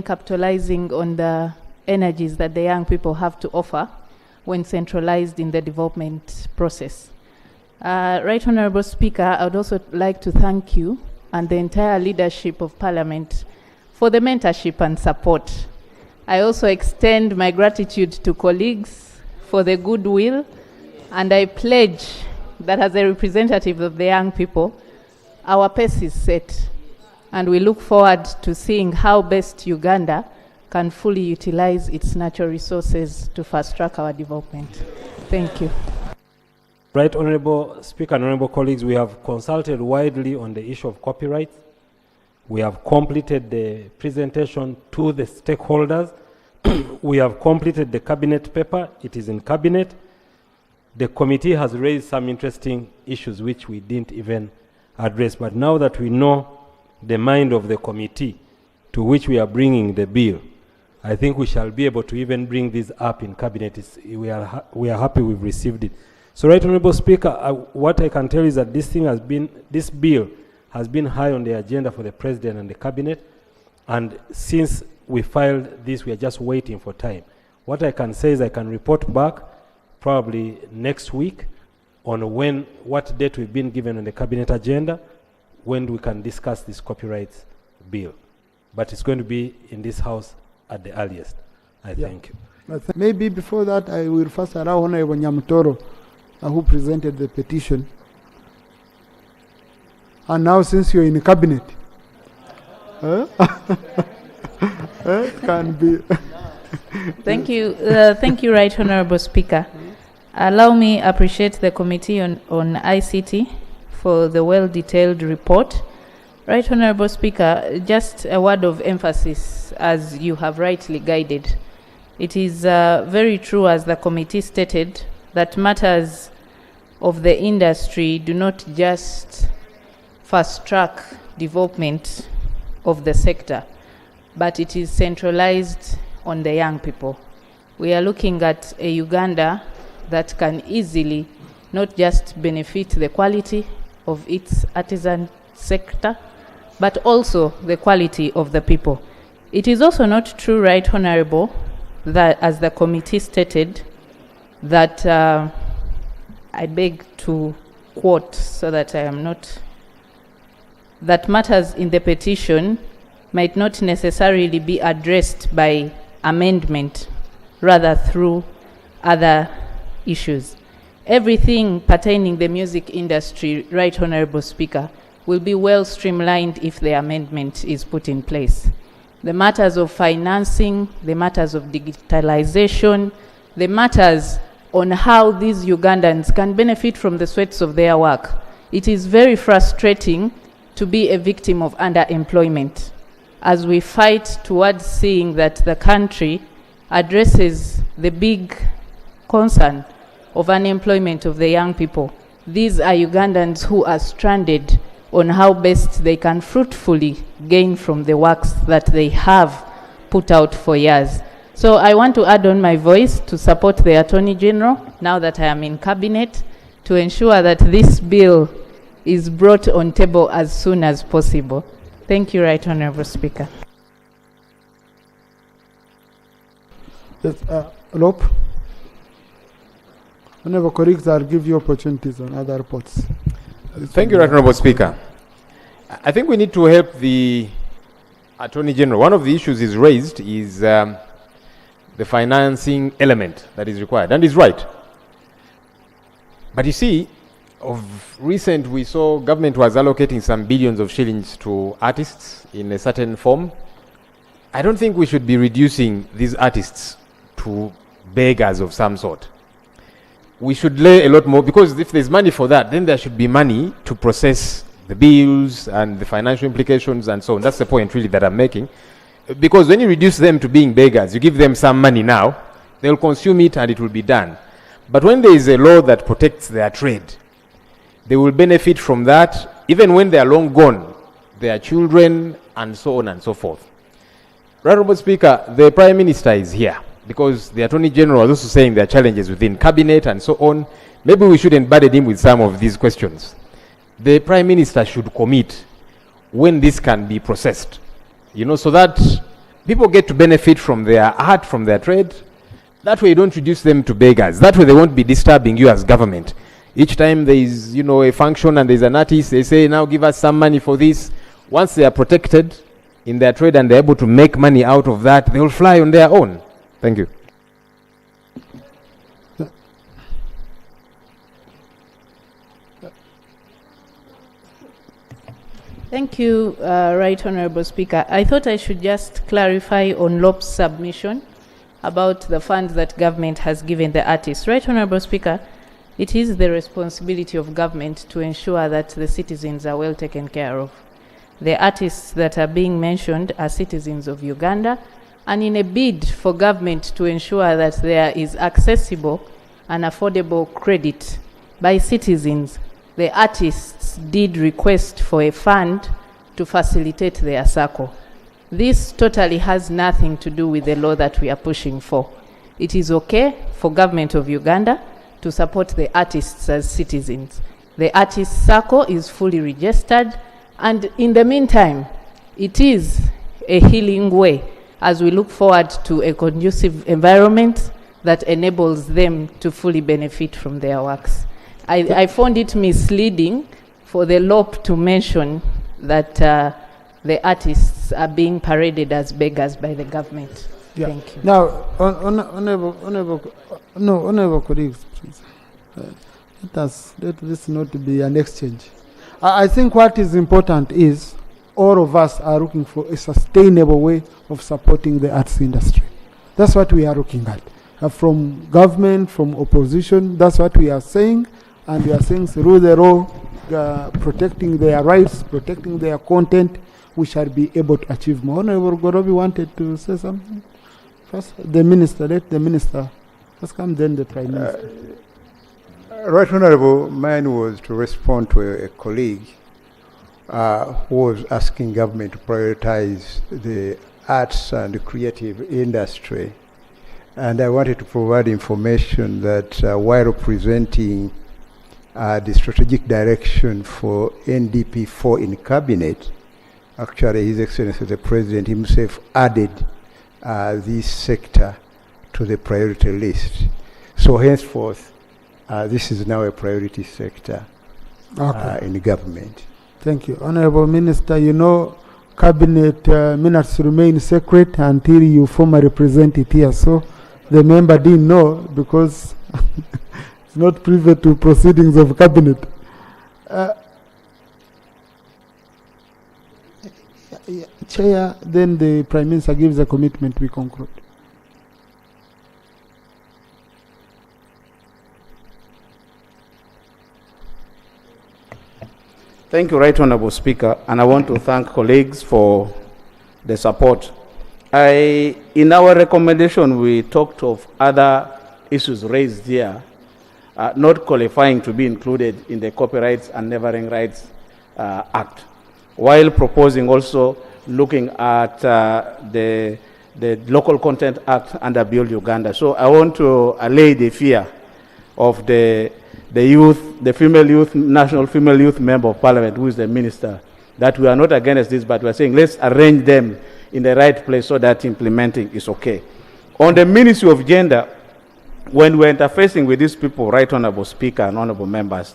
capitalizing on the energies that the young people have to offer when centralized in the development process. Right Honourable Speaker, I would also like to thank you and the entire leadership of Parliament for the mentorship and support. I also extend my gratitude to colleagues for the goodwill, and I pledge that as a representative of the young people, our pace is set, and we look forward to seeing how best Uganda can fully utilize its natural resources to fast-track our development. Thank you. Right, Honourable Speaker and Honourable colleagues, we have consulted widely on the issue of copyright. We have completed the presentation to the stakeholders. We have completed the cabinet paper. It is in cabinet. The committee has raised some interesting issues which we didn't even address. But now that we know the mind of the committee to which we are bringing the bill, I think we shall be able to even bring this up in cabinet. We are happy we've received it. So, Right Honourable Speaker, what I can tell you is that this bill has been high on the agenda for the President and the Cabinet, and since we filed this, we are just waiting for time. What I can say is I can report back probably next week on what date we've been given on the Cabinet agenda, when we can discuss this copyright bill. But it's going to be in this House at the earliest. I thank you. Maybe before that, I will first allow Honourable Nyamutoro, who presented the petition. And now, since you're in the cabinet, can be. Thank you, Right Honourable Speaker. Allow me appreciate the Committee on ICT for the well-detailed report. Right Honourable Speaker, just a word of emphasis, as you have rightly guided. It is very true, as the committee stated, that matters of the industry do not just fast-track development of the sector, but it is centralized on the young people. We are looking at a Uganda that can easily not just benefit the quality of its artisan sector, but also the quality of the people. It is also not true, Right Honourable, that as the committee stated, that I beg to quote so that I am not, that matters in the petition might not necessarily be addressed by amendment, rather through other issues. Everything pertaining the music industry, Right Honourable Speaker, will be well streamlined if the amendment is put in place. The matters of financing, the matters of digitalization, the matters on how these Ugandans can benefit from the sweats of their work. It is very frustrating to be a victim of underemployment as we fight towards seeing that the country addresses the big concern of unemployment of the young people. These are Ugandans who are stranded on how best they can fruitfully gain from the works that they have put out for years. So I want to add on my voice to support the Attorney General, now that I am in Cabinet, to ensure that this bill is brought on table as soon as possible. Thank you, Right Honourable Speaker. Yes, Lope. Whenever colleagues, I'll give you opportunities on other reports. Thank you, Right Honourable Speaker. I think we need to help the Attorney General. One of the issues is raised is the financing element that is required, and is right. But you see, of recent we saw government was allocating some billions of shillings to artists in a certain form. I don't think we should be reducing these artists to beggars of some sort. We should lay a lot more, because if there's money for that, then there should be money to process the bills and the financial implications and so on. That's the point really that I'm making. Because when you reduce them to being beggars, you give them some money now, they'll consume it and it will be done. But when there is a law that protects their trade, they will benefit from that, even when they are long gone, their children and so on and so forth. Honourable Speaker, the Prime Minister is here, because the Attorney General was also saying there are challenges within Cabinet and so on. Maybe we shouldn't burden him with some of these questions. The Prime Minister should commit when this can be processed, so that people get to benefit from their art, from their trade. That way you don't reduce them to beggars. That way they won't be disturbing you as government. Each time there is, a function and there's an artist, they say, now give us some money for this. Once they are protected in their trade and they're able to make money out of that, they will fly on their own. Thank you. Thank you, Right Honorable Speaker. I thought I should just clarify on LOP's submission about the funds that government has given the artists. Right Honorable Speaker, it is the responsibility of government to ensure that the citizens are well taken care of. The artists that are being mentioned are citizens of Uganda, and in a bid for government to ensure that there is accessible and affordable credit by citizens, the artists did request for a fund to facilitate their circle. This totally has nothing to do with the law that we are pushing for. It is okay for government of Uganda to support the artists as citizens. The artist circle is fully registered, and in the meantime, it is a healing way as we look forward to a conducive environment that enables them to fully benefit from their works. I found it misleading for the LOP to mention that the artists are being paraded as beggars by the government. Yeah. Thank you. Now, honorable colleagues, please. Let this not be an exchange. I think what is important is all of us are looking for a sustainable way of supporting the arts industry. That's what we are looking at. From government, from opposition, that's what we are saying. And we are saying through the law, protecting their rights, protecting their content, we shall be able to achieve more. Honorable Gorobi wanted to say something. First, the minister, let the minister first come, then the Prime Minister. Right Honorable, mine was to respond to a colleague who was asking government to prioritize the arts and the creative industry. And I wanted to provide information that while presenting the strategic direction for NDP4 in cabinet, actually His Excellency the President himself added this sector to the priority list. So henceforth, this is now a priority sector in the government. Thank you. Honorable Minister, you know, cabinet minutes remain secret until you formally present it here. So the member didn't know because it's not privy to proceedings of cabinet. Chair, then the Prime Minister gives a commitment, we conclude. Thank you, Right Honorable Speaker, and I want to thank colleagues for the support. In our recommendation, we talked of other issues raised here, not qualifying to be included in the Copyrights and Neighboring Rights Act, while proposing also looking at the Local Content Act under Build Uganda. So I want to allay the fear of the youth, the female youth, national female youth member of parliament, who is the minister, that we are not against this, but we are saying let's arrange them in the right place so that implementing is okay. On the Ministry of Gender, when we're interfacing with these people, Right Honorable Speaker and Honorable Members,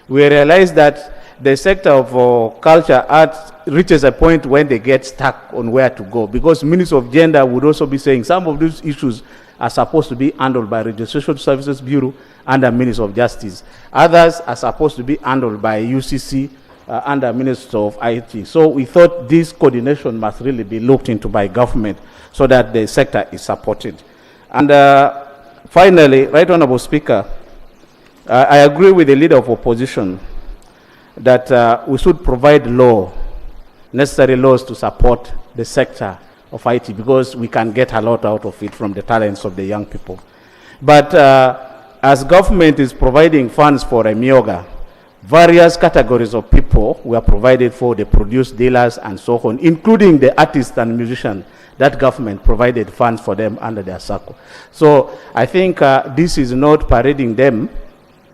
we realize that the sector of culture, arts, reaches a point when they get stuck on where to go, because Ministry of Gender would also be saying some of these issues are supposed to be handled by Registration Services Bureau under Ministry of Justice. Others are supposed to be handled by UCC under Ministry of IT. So we thought this coordination must really be looked into by government so that the sector is supported. And finally, Right Honorable Speaker, I agree with the Leader of Opposition that we should provide necessary laws to support the sector of IT, because we can get a lot out of it from the talents of the young people. But as government is providing funds for Emyoga, various categories of people were provided for, the produce dealers and so on, including the artists and musicians that government provided funds for them under their circle. So I think this is not parading them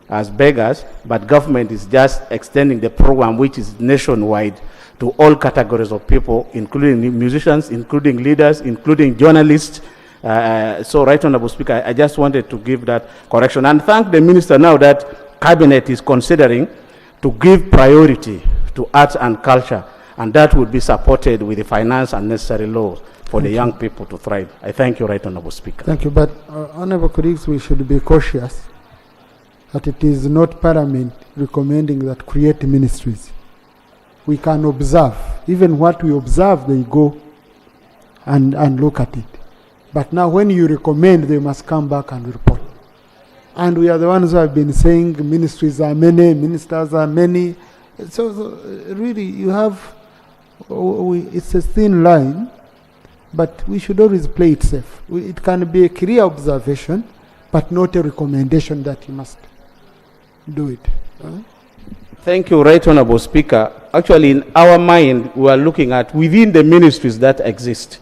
as beggars, but government is just extending the program, which is nationwide, to all categories of people, including musicians, including leaders, including journalists. So, Right Honorable Speaker, I just wanted to give that correction and thank the Minister now that Cabinet is considering to give priority to arts and culture, and that would be supported with the finance and necessary laws for the young people to thrive. I thank you, Right Honorable Speaker. Thank you. But, Honorable colleagues, we should be cautious that it is not Parliament recommending that create ministries. We can observe. Even what we observe, they go and look at it. But now when you recommend, they must come back and report. And we are the ones who have been saying ministries are many, ministers are many. So really, you have, it's a thin line, but we should always play it safe. It can be a clear observation, but not a recommendation that you must do it. Thank you, Right Honorable Speaker. Actually, in our mind, we are looking at within the ministries that exist,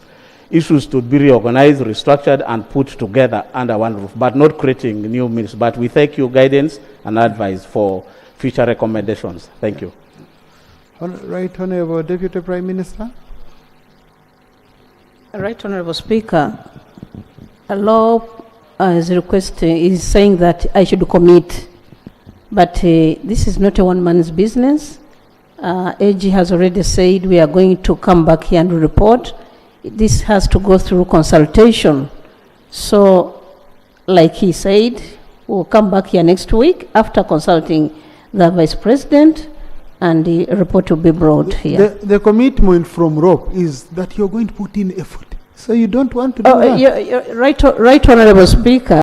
issues to be reorganized, restructured, and put together under one roof, but not creating new ministries. But we thank you guidance and advice for future recommendations. Thank you. Right Honorable Deputy Prime Minister. Right Honorable Speaker, a law is is saying that I should commit, but this is not a one-man's business. AG has already said we are going to come back here and report. This has to go through consultation. So, like he said, we'll come back here next week after consulting the Vice President, and the report will be brought here. The commitment from ROP is that you're going to put in effort. So you don't want to do that. Right Honorable Speaker.